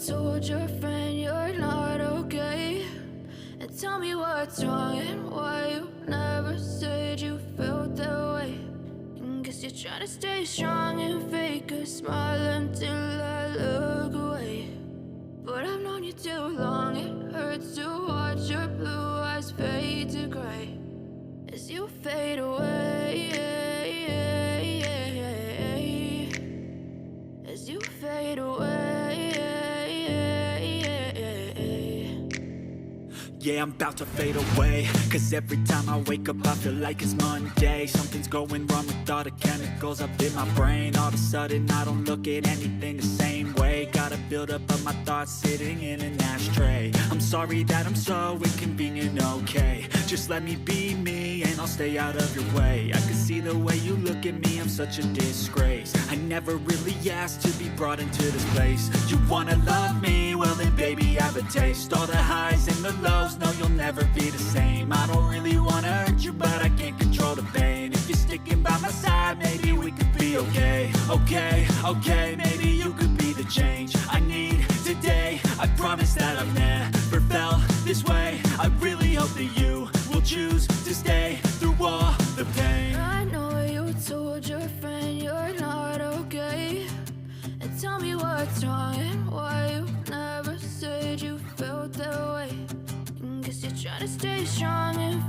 told your friend you're not okay, and tell me what's wrong and why you never said you felt that way. And guess you're trying to stay strong and fake a smile until I look away. But I've known you too long, it hurts to watch your blue eyes fade to gray as you fade away, as you fade away. Yeah, I'm about to fade away, cause every time I wake up I feel like it's Monday. Something's going wrong with all the chemicals up in my brain. All of a sudden I don't look at anything the same way. Got a buildup of my thoughts sitting in an ashtray. I'm sorry that I'm so inconvenient, okay. Just let me be me and I'll stay out of your way. I can see the way you look at me, I'm such a disgrace. I never really asked to be brought into this place. You wanna love me? Well then baby have a taste. All the highs and the lows, no you'll never be the same. I don't really wanna hurt you but I can't control the pain. If you're sticking by my side maybe we could be okay. Okay, maybe you could be the change I need today. I promise that I've never felt this way. I really hope that you will choose to stay through all the pain. I know you told your friend you're not okay, and tell me what's wrong and why you never said you felt that way. And guess you're trying to stay strong and